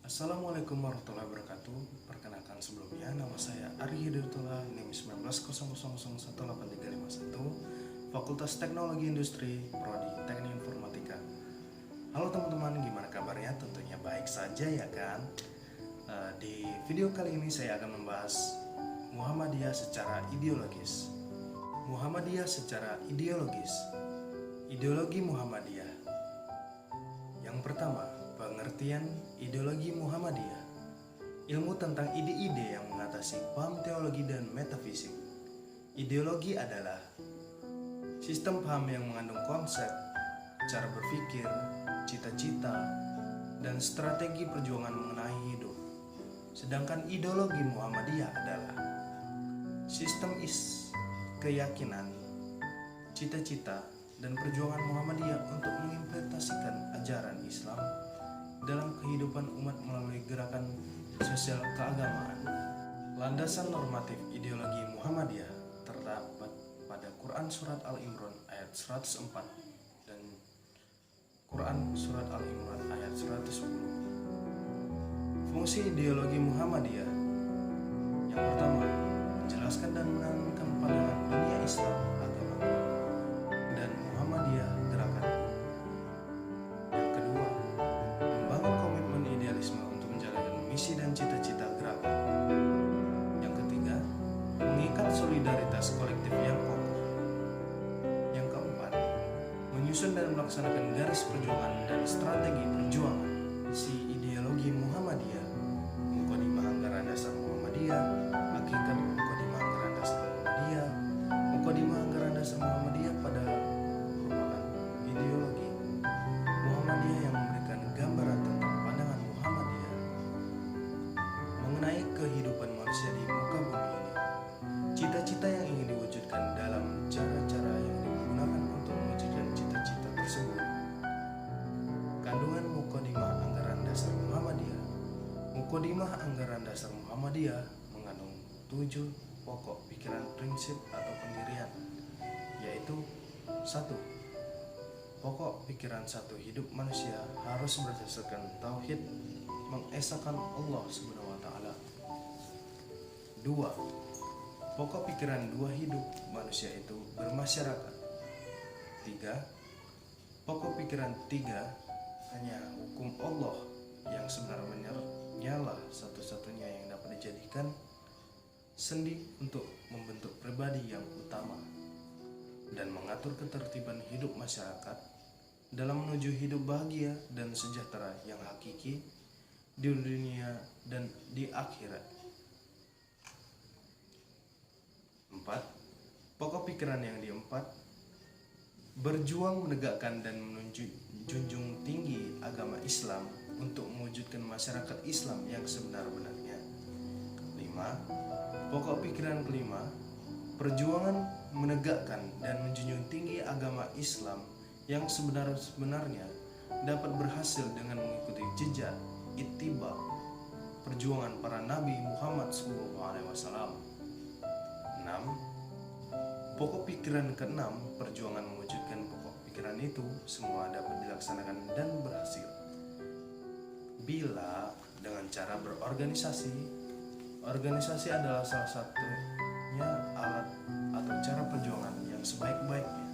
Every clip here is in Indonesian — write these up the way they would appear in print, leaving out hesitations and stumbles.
Assalamualaikum warahmatullahi wabarakatuh. Perkenalkan sebelumnya, nama saya Ari Hidayatullah, NIM 19001831, Fakultas Teknologi Industri, Prodi Teknik Informatika. Halo teman-teman, gimana kabarnya? Tentunya baik saja ya kan? Di video kali ini saya akan membahas Muhammadiyah secara ideologis. Muhammadiyah secara ideologis. Ideologi Muhammadiyah. Yang pertama, pengertian ideologi Muhammadiyah. Ilmu tentang ide-ide yang mengatasi paham teologi dan metafisik. Ideologi adalah sistem paham yang mengandung konsep, cara berpikir, cita-cita, dan strategi perjuangan mengenai hidup. Sedangkan ideologi Muhammadiyah adalah sistem keyakinan, cita-cita, dan perjuangan Muhammadiyah untuk mengimplementasikan ajaran Islam dalam kehidupan umat melalui gerakan sosial keagamaan. Landasan normatif ideologi Muhammadiyah terdapat pada Quran Surat Al-Imran ayat 104 dan Quran Surat Al-Imran ayat 110. Fungsi ideologi Muhammadiyah yang pertama, menjelaskan dan menanamkan pandangan dunia Islam agama dan Muhammadiyah gerakan. Yang kedua, membangun komitmen idealisme untuk menjalankan misi dan cita-cita gerakan. Yang ketiga, mengikat solidaritas kolektif yang kokoh. Yang keempat, menyusun dan melaksanakan garis perjuangan dan strategi perjuangan. Si ideologi Muhammadiyah, Muqaddimah Anggaran Dasar Muhammadiyah, Hakikat Muqaddimah Anggaran Dasar Muhammadiyah. Muqaddimah Anggaran Dasar Muhammadiyah pada merupakan ideologi Muhammadiyah yang memberikan gambaran tentang pandangan Muhammadiyah mengenai kehidupan manusia di muka bumi ini. Cita-cita yang ingin diwujudkan dalam cara-cara yang digunakan untuk mewujudkan cita-cita tersebut. Kandungan Muqaddimah Anggaran Dasar Muhammadiyah. Muqaddimah Anggaran Dasar Muhammadiyah mengandung 7 pokok pikiran prinsip atau pendirian, yaitu 1. Pokok pikiran satu hidup manusia harus berdasarkan tauhid, mengesahkan Allah Subhanahu wa taala. 2. Pokok pikiran 2 hidup manusia itu bermasyarakat. 3. Pokok pikiran 3, hanya hukum Allah yang sebenarnya lah satu-satunya yang dapat dijadikan sendi untuk membentuk pribadi yang utama dan mengatur ketertiban hidup masyarakat dalam menuju hidup bahagia dan sejahtera yang hakiki di dunia dan di akhirat. 4. Pokok pikiran yang keempat, berjuang menegakkan dan menjunjung tinggi agama Islam untuk mewujudkan masyarakat Islam yang sebenar-benarnya. 5. Pokok pikiran kelima, perjuangan menegakkan dan menjunjung tinggi agama Islam yang sebenar-benarnya dapat berhasil dengan mengikuti jejak ittiba perjuangan para Nabi Muhammad SAW. 6. Pokok pikiran ke-6, perjuangan mewujudkan pokok pikiran itu semua dapat dilaksanakan dan berhasil bila dengan cara berorganisasi. Organisasi adalah salah satunya alat atau cara perjuangan yang sebaik-baiknya.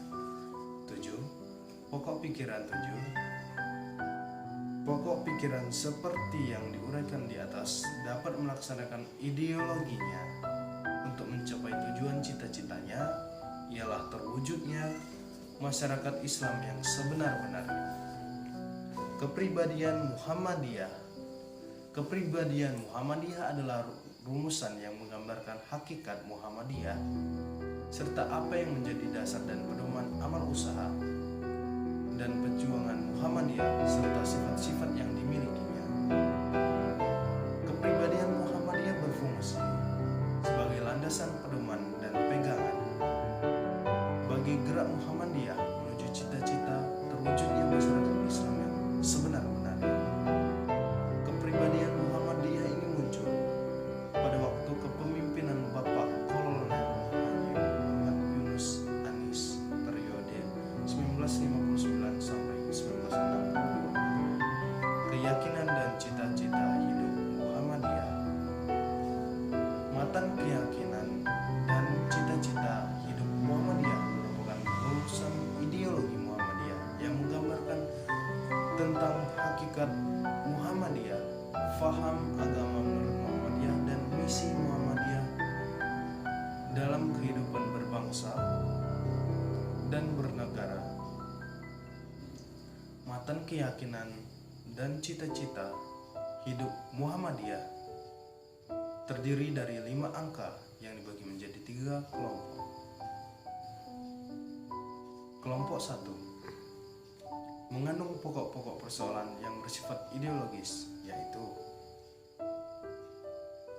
7. Pokok pikiran 7. Pokok pikiran seperti yang diuraikan di atas dapat melaksanakan ideologinya untuk mencapai tujuan cita-citanya, ialah terwujudnya masyarakat Islam yang sebenar-benarnya. Kepribadian Muhammadiyah. Kepribadian Muhammadiyah adalah rumusan yang menggambarkan hakikat Muhammadiyah serta apa yang menjadi dasar dan pedoman amal usaha dan perjuangan Muhammadiyah serta sifat-sifat yang dimilikinya. Kepribadian Muhammadiyah berfungsi sebagai landasan pedoman dan pegangan bagi gerak Muhammadiyah menuju cita-cita terwujudnya masyarakat Islam yang sebenar-benarnya. Kepribadian Muhammadiyah ini muncul pada waktu kepemimpinan Bapak Kolonel Muhammad Yunus Anis periode 1959 sampai 1960. Keyakinan Hakikat Muhammadiyah, faham agama menurut Muhammadiyah, dan misi Muhammadiyah dalam kehidupan berbangsa dan bernegara. Matan keyakinan dan cita-cita hidup Muhammadiyah terdiri dari 5 angka yang dibagi menjadi 3 kelompok. Kelompok 1 mengandung pokok-pokok persoalan yang bersifat ideologis, yaitu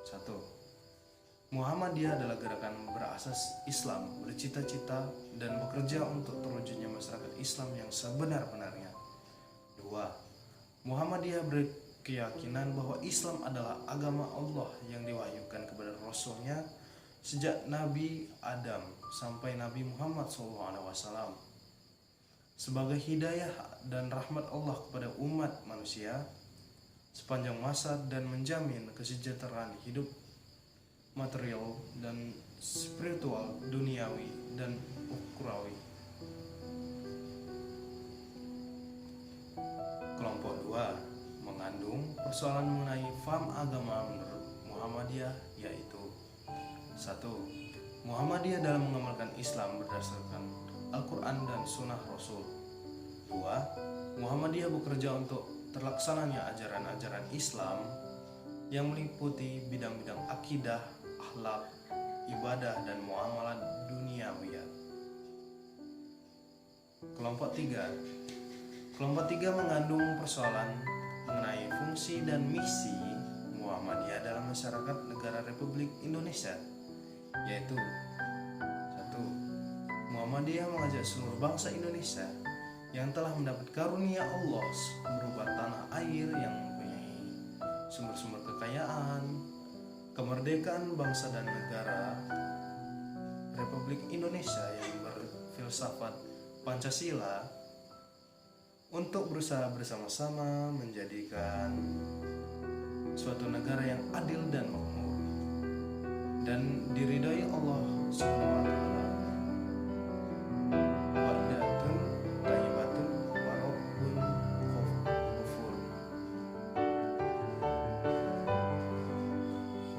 1. Muhammadiyah adalah gerakan berasas Islam, bercita-cita dan bekerja untuk terwujudnya masyarakat Islam yang sebenar-benarnya. 2. Muhammadiyah berkeyakinan bahwa Islam adalah agama Allah yang diwahyukan kepada Rasulnya sejak Nabi Adam sampai Nabi Muhammad SAW sebagai hidayah dan rahmat Allah kepada umat manusia sepanjang masa dan menjamin kesejahteraan hidup material dan spiritual, duniawi dan ukhrawi. Kelompok 2 mengandung persoalan mengenai faham agama menurut Muhammadiyah, yaitu 1. Muhammadiyah dalam mengamalkan Islam berdasarkan Al-Quran dan Sunnah Rasul. 2. Muhammadiyah bekerja untuk terlaksananya ajaran-ajaran Islam yang meliputi bidang-bidang akidah, akhlak, ibadah, dan muamalah duniawiyah. Kelompok 3 mengandung persoalan mengenai fungsi dan misi Muhammadiyah dalam masyarakat negara Republik Indonesia, yaitu 1. Muhammadiyah mengajak seluruh bangsa Indonesia yang telah mendapat karunia Allah berupa tanah air yang mempunyai sumber-sumber kekayaan, kemerdekaan bangsa dan negara Republik Indonesia yang berfilsafat Pancasila, untuk berusaha bersama-sama menjadikan suatu negara yang adil dan makmur dan diridhai Allah Subhanahu wa taala. Baldatun thayyibatun wa rabbun ghafur.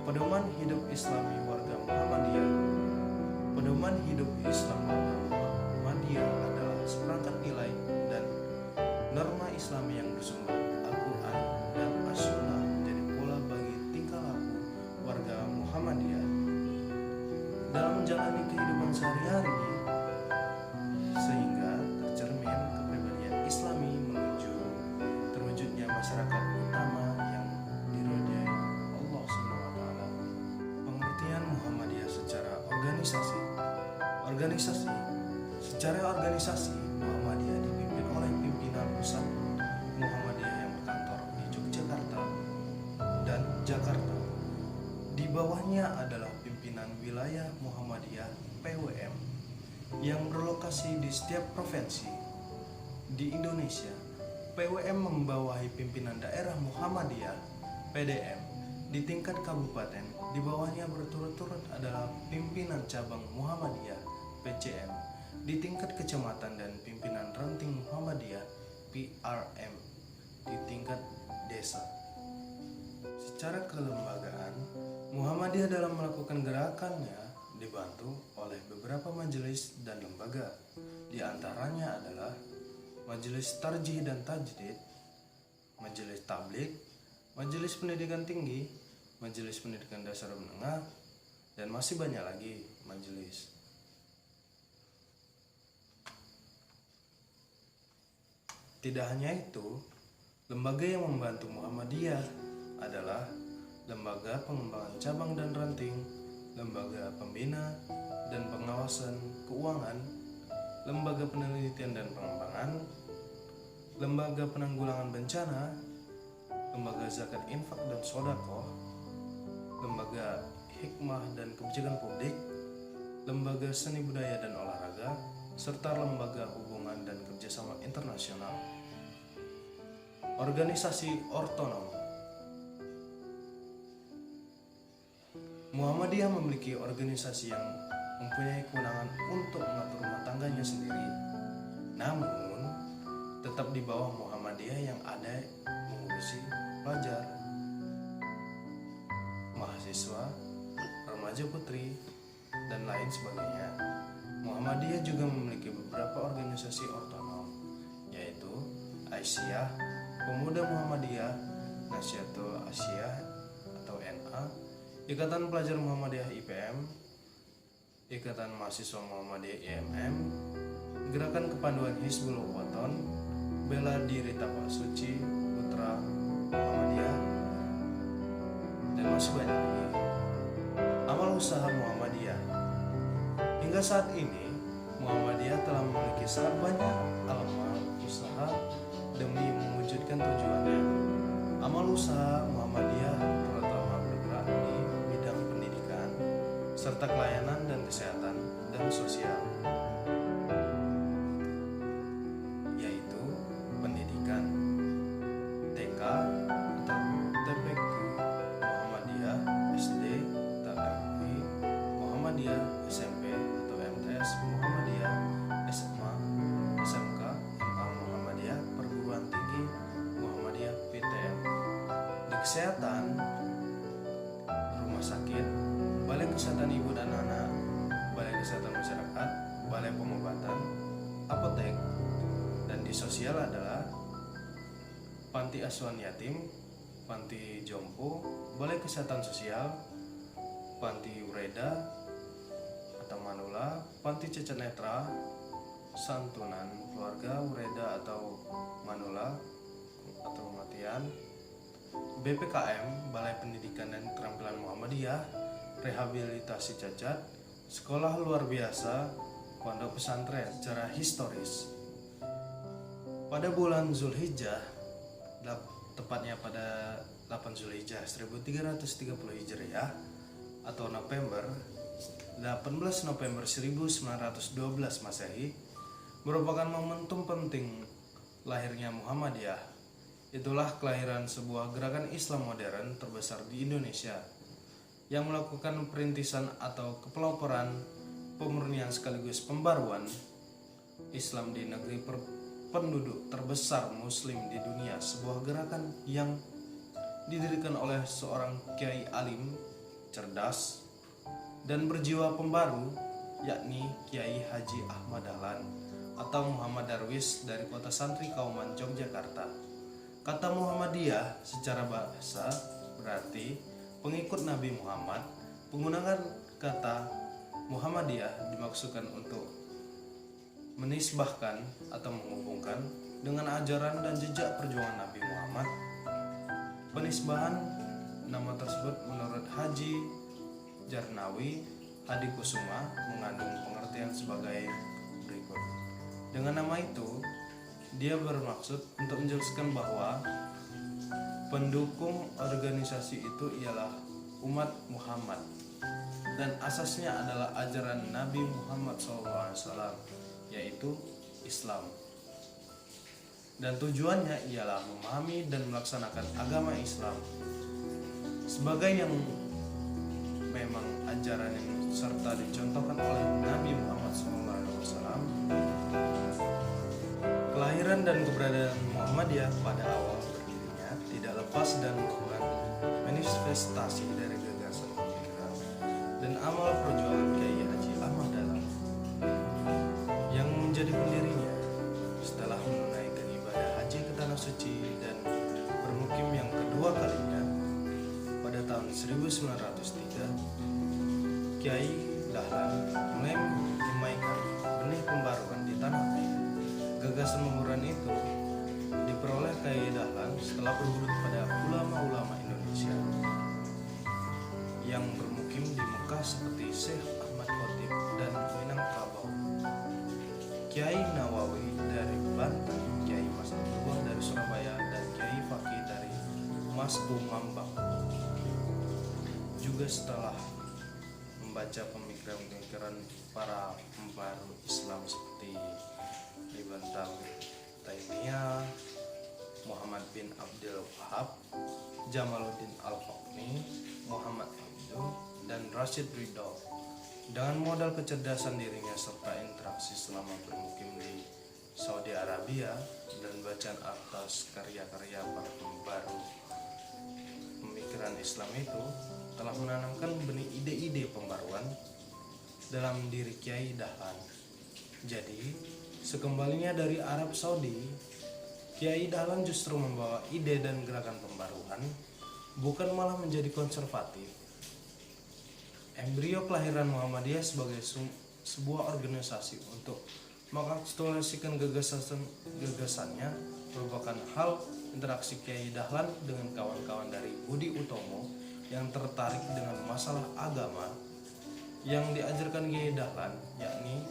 Pedoman hidup Islami warga Muhammadiyah. Pedoman hidup Islam warga Muhammadiyah adalah seperangkat nilai dan norma Islam yang bersumber Al-Quran dan As-Sunnah menjadi pola bagi tingkah laku warga Muhammadiyah dalam menjalani kehidupan sehari-hari, sehingga tercermin kepribadian Islami menuju terwujudnya masyarakat utama yang diridhai Allah SWT. Pengertian Muhammadiyah secara organisasi. Secara organisasi, Muhammadiyah dipimpin oleh pimpinan pusat Muhammadiyah yang berkantor di Yogyakarta dan Jakarta. Di bawahnya adalah pimpinan wilayah Muhammadiyah (PWM) yang berlokasi di setiap provinsi di Indonesia. PWM membawahi pimpinan daerah Muhammadiyah (PDM) di tingkat kabupaten. Di bawahnya berturut-turut adalah pimpinan cabang Muhammadiyah (PCM) di tingkat kecamatan dan pimpinan ranting Muhammadiyah PRM di tingkat desa. Secara kelembagaan, Muhammadiyah dalam melakukan gerakannya dibantu oleh beberapa majelis dan lembaga. Di antaranya adalah Majelis Tarjih dan Tajdid, Majelis Tabligh, Majelis Pendidikan Tinggi, Majelis Pendidikan Dasar Menengah, dan masih banyak lagi majelis. Tidak hanya itu, lembaga yang membantu Muhammadiyah adalah Lembaga Pengembangan Cabang dan Ranting, Lembaga Pembina dan Pengawasan Keuangan, Lembaga Penelitian dan Pengembangan, Lembaga Penanggulangan Bencana, Lembaga Zakat Infak dan Sodaqoh, Lembaga Hikmah dan Kebijakan Publik, Lembaga Seni Budaya dan Olahraga, serta Lembaga Hubungan dan Kerjasama Internasional. Organisasi otonom. Muhammadiyah memiliki organisasi yang mempunyai kewenangan untuk mengatur rumah tangganya sendiri, namun tetap di bawah Muhammadiyah yang ada pelajar, mahasiswa, remaja putri, dan lain sebagainya. Muhammadiyah juga memiliki beberapa organisasi otonom, yaitu Aisyah, Pemuda Muhammadiyah, Nasyidul Asyiyah atau NA, Ikatan Pelajar Muhammadiyah IPM, Ikatan Mahasiswa Muhammadiyah IMM, Gerakan Kepanduan Hizbul Waton, Bela Diri Tapak Suci Putra Muhammadiyah, dan masih banyak lagi. Amal usaha Muhammadiyah. Hingga saat ini, Muhammadiyah telah memiliki sangat banyak amal usaha demi mewujudkan tujuannya. Amal usaha Muhammadiyah terutama bergerak di bidang pendidikan, serta pelayanan dan kesehatan dan sosial, yaitu pendidikan TK atau TPQ Muhammadiyah, SD, TPI Muhammadiyah, SMP atau MTS Muhammadiyah, SMA, SMK, MA Muhammadiyah, Perguruan Tinggi Muhammadiyah, PTN. Di kesehatan, rumah sakit, Balai Kesehatan Ibu dan Anak, Balai Kesehatan Masyarakat, Balai Pengobatan, apotek, dan di sosial adalah Panti Asuhan Yatim, Panti Jompo, Balai Kesehatan Sosial, Panti Ureda atau Manula, Panti Cacat Netra, Santunan Keluarga Ureda atau Manula atau Kematian, BPKM, Balai Pendidikan dan Keterampilan Muhammadiyah, Rehabilitasi Cacat, Sekolah Luar Biasa, Pondok Pesantren. Secara historis, pada bulan Zulhijjah, tepatnya pada 8 Zulhijjah 1330 Hijriah atau November 18 November 1912 Masehi, merupakan momentum penting lahirnya Muhammadiyah. Itulah kelahiran sebuah gerakan Islam modern terbesar di Indonesia yang melakukan perintisan atau kepeloporan, pemurnian sekaligus pembaruan Islam di negeri penduduk terbesar Muslim di dunia. Sebuah gerakan yang didirikan oleh seorang kiai alim, cerdas, dan berjiwa pembaru, yakni Kiai Haji Ahmad Dahlan atau Muhammad Darwis dari kota Santri Kauman, Yogyakarta. Kata Muhammadiyah secara bahasa berarti pengikut Nabi Muhammad. Penggunaan kata Muhammadiyah dimaksudkan untuk menisbahkan atau menghubungkan dengan ajaran dan jejak perjuangan Nabi Muhammad. Penisbahan nama tersebut menurut Haji Jarnawi Hadikusuma mengandung pengertian sebagai berikut. Dengan nama itu, dia bermaksud untuk menjelaskan bahwa pendukung organisasi itu ialah umat Muhammad dan asasnya adalah ajaran Nabi Muhammad SAW, yaitu Islam. Dan tujuannya ialah memahami dan melaksanakan agama Islam sebagai yang memang ajaran yang serta dicontohkan oleh Nabi Muhammad SAW. Kelahiran dan keberadaan Muhammadiyah pada awal berdirinya tidak lepas dan bukan manifestasi dari gagasan pemikiran dan amal perjuangan Kiai Haji Ahmad Dahlan yang menjadi pendirinya. Setelah menunaikan ibadah haji ke Tanah Suci dan bermukim yang kedua kalinya pada tahun 1903, Kiai Dahlan mulai memaikan benih pembaruan di tanah air. Gagasan pembaruan itu diperoleh Kiai Dahlan setelah berguru kepada ulama-ulama Indonesia yang bermukim di Mekah seperti Syekh Ahmad Khotib dan Minangkabau, Kiai Nawawi dari Banten, Kiai Mas Abdullah dari Surabaya, dan Kiai Fakih dari Mas Bumambang. Juga setelah membaca pemikiran-pemikiran para pembaru Islam seperti Ibn Taimiyah, Muhammad bin Abdul Wahab, Jamaluddin Al-Faqmi, Muhammad Abdul, dan Rashid Ridho. Dengan modal kecerdasan dirinya serta interaksi selama bermukim di Saudi Arabia dan bacaan atas karya-karya para pembaru Islam itu telah menanamkan benih ide-ide pembaruan dalam diri Kiai Dahlan. Jadi, sekembalinya dari Arab Saudi, Kiai Dahlan justru membawa ide dan gerakan pembaruan, bukan malah menjadi konservatif. Embrio kelahiran Muhammadiyah sebagai sebuah organisasi untuk mengaktualisasikan gagasannya merupakan hal interaksi Kiai Dahlan dengan kawan-kawan dari Budi Utomo yang tertarik dengan masalah agama yang diajarkan Kiai Dahlan, yakni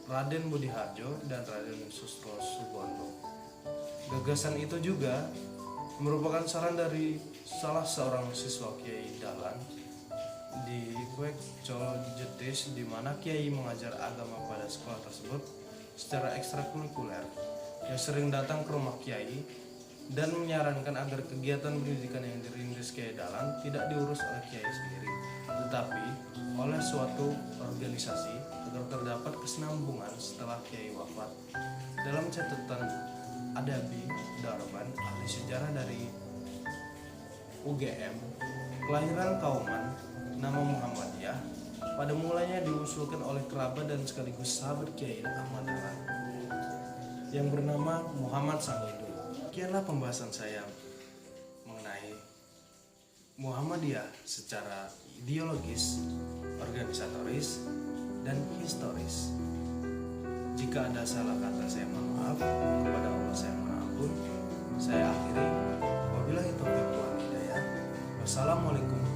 Raden Budi Harjo dan Raden Sustro Subondo. Gagasan itu juga merupakan saran dari salah seorang siswa Kiai Dahlan di Kwek Jetis, di mana Kiai mengajar agama pada sekolah tersebut secara ekstrakurikuler, yang sering datang ke rumah Kiai dan menyarankan agar kegiatan pendidikan yang dirintis Kiai Dahlan tidak diurus oleh Kiai sendiri, tetapi oleh suatu organisasi agar terdapat kesinambungan setelah Kiai wafat. Dalam catatan Adabi Darban, ahli sejarah dari UGM, kelahiran Kauman, nama Muhammadiyah pada mulanya diusulkan oleh kerabat dan sekaligus sahabat Kiai Ahmad Dahlan yang bernama Muhammad Sangido. Sekianlah pembahasan saya mengenai Muhammadiyah secara ideologis, organisatoris, dan historis. Jika ada salah kata, saya mohon maaf. Kepada Allah saya mohon ampun. Saya akhiri. Wabillahi taufiq wal hidayah. Wassalamualaikum